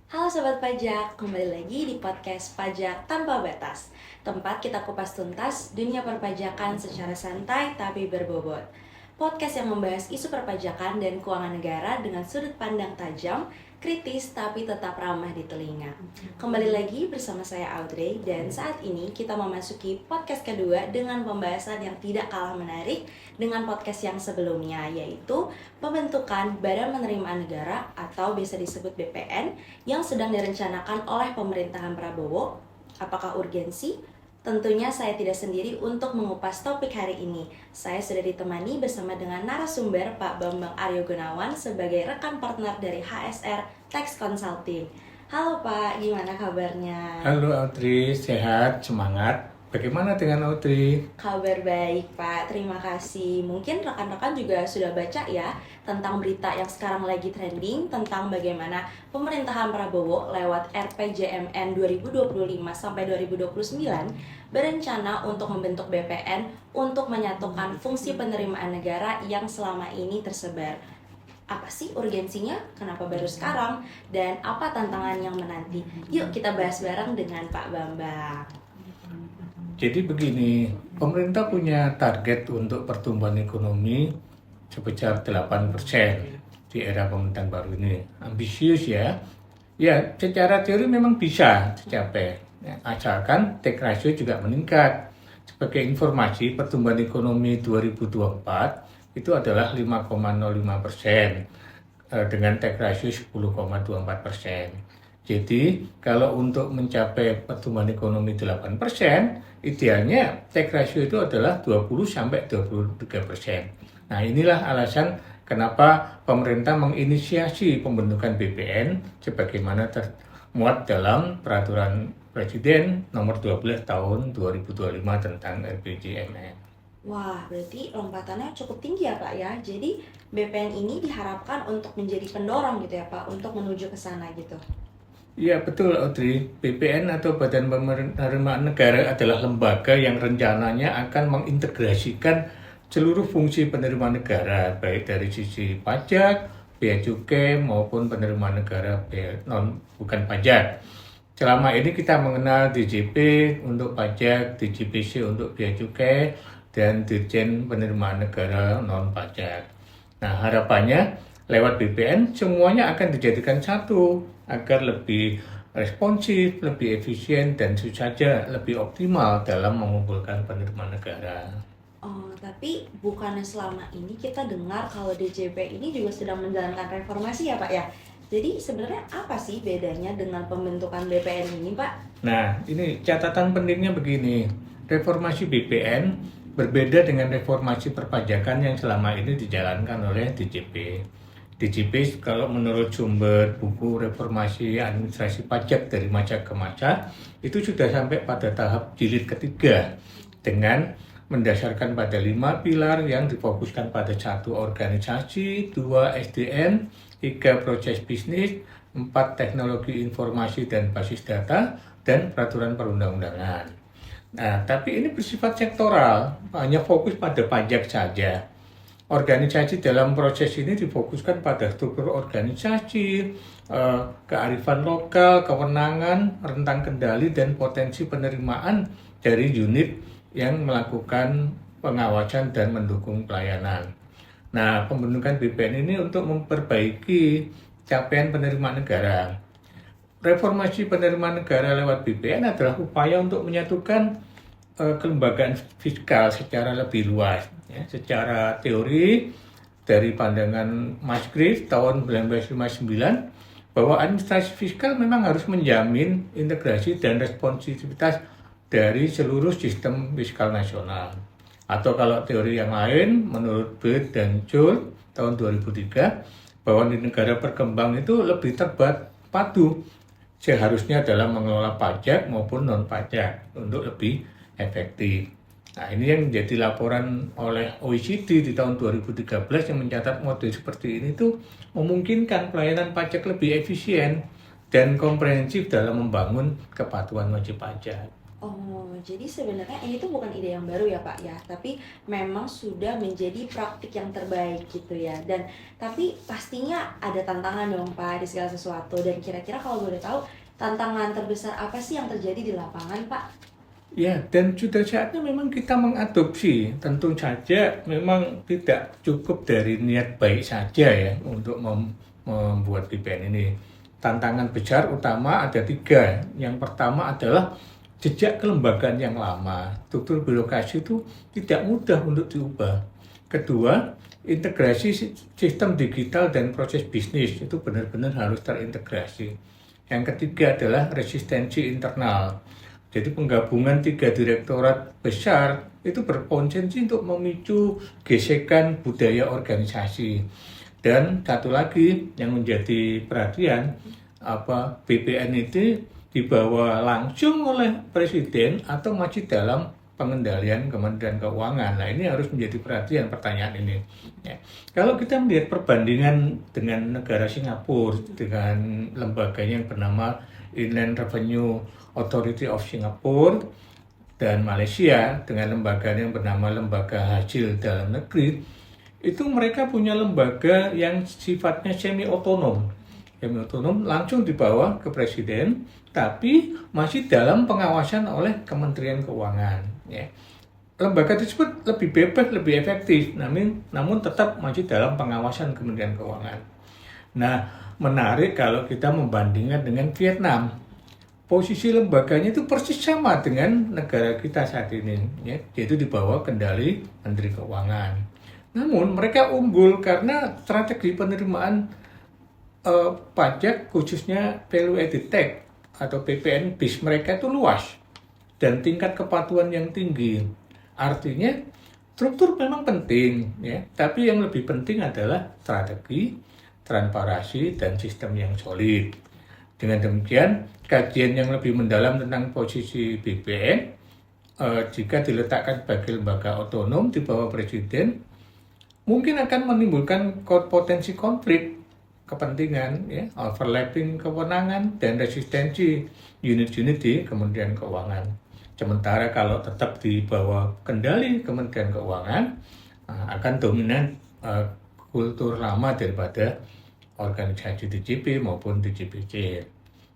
Halo Sobat Pajak, kembali lagi di podcast Pajak Tanpa Batas. Tempat kita kupas tuntas dunia perpajakan secara santai tapi berbobot. Podcast yang membahas isu perpajakan dan keuangan negara dengan sudut pandang tajam, kritis tapi tetap ramah di telinga. Kembali lagi bersama saya Audrey dan saat ini kita memasuki podcast kedua dengan pembahasan yang tidak kalah menarik dengan podcast yang sebelumnya, yaitu pembentukan Badan Penerimaan Negara atau biasa disebut BPN yang sedang direncanakan oleh pemerintahan Prabowo. Apakah urgensi? Tentunya saya tidak sendiri untuk mengupas topik hari ini. Saya sudah ditemani bersama dengan narasumber Pak Bambang Aryo Gunawan sebagai rekan partner dari HSR Tax Consulting. Halo Pak, gimana kabarnya? Halo Audrey, sehat, semangat. Bagaimana dengan Audrey? Kabar baik Pak, terima kasih. Mungkin rekan-rekan juga sudah baca ya tentang berita yang sekarang lagi trending tentang bagaimana pemerintahan Prabowo lewat RPJMN 2025 sampai 2029 berencana untuk membentuk BPN untuk menyatukan fungsi penerimaan negara yang selama ini tersebar. Apa sih urgensinya? Kenapa baru sekarang? Dan apa tantangan yang menanti? Yuk kita bahas bareng dengan Pak Bambang. Jadi begini, pemerintah punya target untuk pertumbuhan ekonomi sebesar 8% di era pemerintahan baru ini. Ambisius ya. Ya, secara teori memang bisa tercapai. Ya, asalkan tax ratio juga meningkat. Sebagai informasi, pertumbuhan ekonomi 2024 itu adalah 5,05% dengan tax ratio 10,24%. Jadi, kalau untuk mencapai pertumbuhan ekonomi 8%, idealnya tax ratio itu adalah 20-23%. Nah, inilah alasan kenapa pemerintah menginisiasi pembentukan BPN sebagaimana termuat dalam peraturan Presiden nomor 12 tahun 2025 tentang RPJMN. Wah, berarti lompatannya cukup tinggi ya Pak ya. Jadi BPN ini diharapkan untuk menjadi pendorong gitu ya Pak, untuk menuju ke sana gitu. Iya betul Audrey, BPN atau Badan Penerimaan Negara adalah lembaga yang rencananya akan mengintegrasikan seluruh fungsi penerimaan negara, baik dari sisi pajak, bea cukai maupun penerimaan negara bukan pajak. Selama ini kita mengenal DJP untuk pajak, DJPC untuk bea cukai, dan Dirjen Penerimaan Negara non pajak. Nah harapannya lewat BPN semuanya akan dijadikan satu agar lebih responsif, lebih efisien, dan tentu saja lebih optimal dalam mengumpulkan penerimaan negara. Oh, tapi bukannya selama ini kita dengar kalau DJP ini juga sedang menjalankan reformasi ya Pak ya? Jadi sebenarnya apa sih bedanya dengan pembentukan BPN ini Pak? Nah, ini catatan pentingnya begini. Reformasi BPN berbeda dengan reformasi perpajakan yang selama ini dijalankan oleh DJP. DJP kalau menurut sumber buku reformasi administrasi pajak dari masa ke masa itu sudah sampai pada tahap jilid ketiga dengan mendasarkan pada 5 pilar yang difokuskan pada 1 organisasi, 2 SDM, 3 proses bisnis, 4 teknologi informasi dan basis data, dan peraturan perundang-undangan. Nah, tapi ini bersifat sektoral, hanya fokus pada pajak saja. Organisasi dalam proses ini difokuskan pada struktur organisasi, kearifan lokal, kewenangan, rentang kendali, dan potensi penerimaan dari unit yang melakukan pengawasan dan mendukung pelayanan. Nah, pembentukan BPN ini untuk memperbaiki capaian penerimaan negara. Reformasi penerimaan negara lewat BPN adalah upaya untuk menyatukan kelembagaan fiskal secara lebih luas. Ya, secara teori dari pandangan Mas Griff tahun 1959 bahwa administrasi fiskal memang harus menjamin integrasi dan responsivitas dari seluruh sistem fiskal nasional. Atau kalau teori yang lain menurut Bird dan Joule tahun 2003 bahwa di negara berkembang itu lebih terpadu seharusnya dalam mengelola pajak maupun non pajak untuk lebih efektif. Nah, ini yang menjadi laporan oleh OECD di tahun 2013 yang mencatat model seperti ini tuh memungkinkan pelayanan pajak lebih efisien dan komprehensif dalam membangun kepatuhan wajib pajak. Oh, jadi sebenarnya ini tuh bukan ide yang baru ya Pak ya, tapi memang sudah menjadi praktik yang terbaik gitu ya. Dan tapi pastinya ada tantangan dong Pak di segala sesuatu. Dan kira-kira kalau boleh tahu tantangan terbesar apa sih yang terjadi di lapangan Pak? Ya, dan sudah saatnya memang kita mengadopsi. Tentu saja memang tidak cukup dari niat baik saja ya untuk membuat BPN ini. Tantangan besar utama ada tiga. Yang pertama adalah jejak kelembagaan yang lama. Struktur birokrasi itu tidak mudah untuk diubah. Kedua, integrasi sistem digital dan proses bisnis itu benar-benar harus terintegrasi. Yang ketiga adalah resistensi internal. Jadi penggabungan tiga direktorat besar itu berpotensi untuk memicu gesekan budaya organisasi. Dan satu lagi yang menjadi perhatian, BPN itu dibawa langsung oleh Presiden atau masih dalam pengendalian Kementerian Keuangan. Nah, ini harus menjadi perhatian pertanyaan ini. Ya. Kalau kita melihat perbandingan dengan negara Singapura, dengan lembaganya yang bernama Inland Revenue Authority of Singapore, dan Malaysia dengan lembaga yang bernama Lembaga Hasil Dalam Negeri, itu mereka punya lembaga yang sifatnya semi-otonom. Semi-otonom langsung dibawa ke Presiden, tapi masih dalam pengawasan oleh Kementerian Keuangan. Ya. Lembaga tersebut lebih bebas, lebih efektif, namun tetap masih dalam pengawasan Kementerian Keuangan. Nah, menarik kalau kita membandingkan dengan Vietnam. Posisi lembaganya itu persis sama dengan negara kita saat ini, ya, yaitu di bawah kendali Menteri Keuangan. Namun mereka unggul karena strategi penerimaan pajak khususnya value added tax atau PPN base mereka itu luas dan tingkat kepatuhan yang tinggi. Artinya struktur memang penting, ya, tapi yang lebih penting adalah strategi, transparansi, dan sistem yang solid. Dengan demikian, kajian yang lebih mendalam tentang posisi BPN jika diletakkan sebagai lembaga otonom di bawah Presiden mungkin akan menimbulkan potensi konflik kepentingan, ya, overlapping kewenangan, dan resistensi unit-unit di Kementerian Keuangan. Sementara kalau tetap di bawah kendali Kementerian Keuangan, akan dominan kultur lama daripada organisasi DJP maupun DJPC.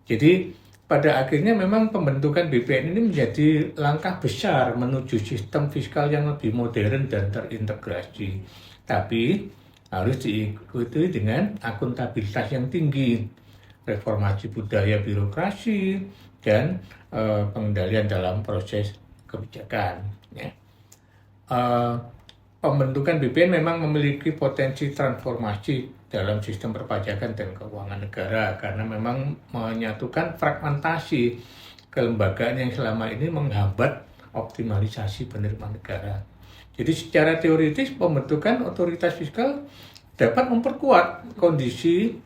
Jadi pada akhirnya memang pembentukan BPN ini menjadi langkah besar menuju sistem fiskal yang lebih modern dan terintegrasi. Tapi harus diikuti dengan akuntabilitas yang tinggi, reformasi budaya birokrasi, dan pengendalian dalam proses kebijakan. Ya. Pembentukan BPN memang memiliki potensi transformasi dalam sistem perpajakan dan keuangan negara karena memang menyatukan fragmentasi kelembagaan yang selama ini menghambat optimalisasi penerimaan negara. Jadi secara teoritis pembentukan otoritas fiskal dapat memperkuat kondisi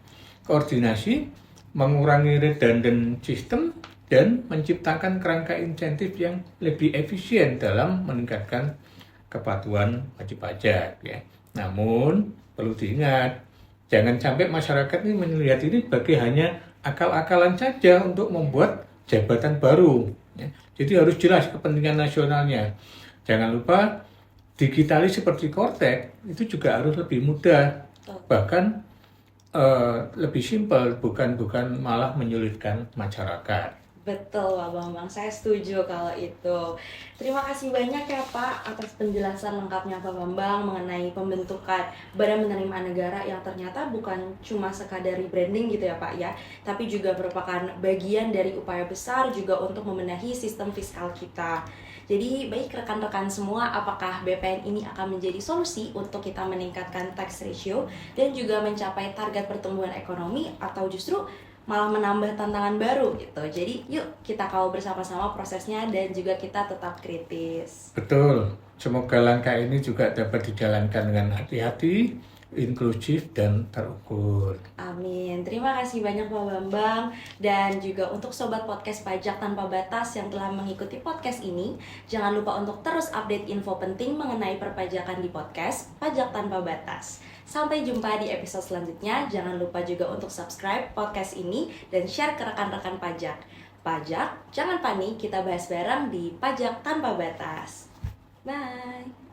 koordinasi, mengurangi redundant sistem, dan menciptakan kerangka insentif yang lebih efisien dalam meningkatkan kepatuhan wajib pajak. Ya. Namun perlu diingat, jangan sampai masyarakat ini melihat ini sebagai hanya akal-akalan saja untuk membuat jabatan baru. Ya. Jadi harus jelas kepentingan nasionalnya. Jangan lupa digitalis seperti Kortek itu juga harus lebih mudah, bahkan lebih simpel, bukan malah menyulitkan masyarakat. Betul Pak Bambang, saya setuju kalau itu. Terima kasih banyak ya Pak atas penjelasan lengkapnya Pak Bambang mengenai pembentukan Badan Penerimaan Negara yang ternyata bukan cuma sekadar rebranding gitu ya Pak ya, tapi juga merupakan bagian dari upaya besar juga untuk membenahi sistem fiskal kita. Jadi baik rekan-rekan semua, apakah BPN ini akan menjadi solusi untuk kita meningkatkan tax ratio dan juga mencapai target pertumbuhan ekonomi, atau justru malah menambah tantangan baru gitu. Jadi yuk kita kawal bersama-sama prosesnya dan juga kita tetap kritis. Betul, semoga langkah ini juga dapat dijalankan dengan hati-hati inklusif dan terukur. Amin. Terima kasih banyak Pak Bambang. Dan juga untuk Sobat Podcast Pajak Tanpa Batas yang telah mengikuti podcast ini, jangan lupa untuk terus update info penting mengenai perpajakan di podcast Pajak Tanpa Batas. Sampai jumpa di episode selanjutnya. Jangan lupa juga untuk subscribe podcast ini dan share ke rekan-rekan pajak. Pajak, jangan panik, kita bahas bareng di Pajak Tanpa Batas. Bye.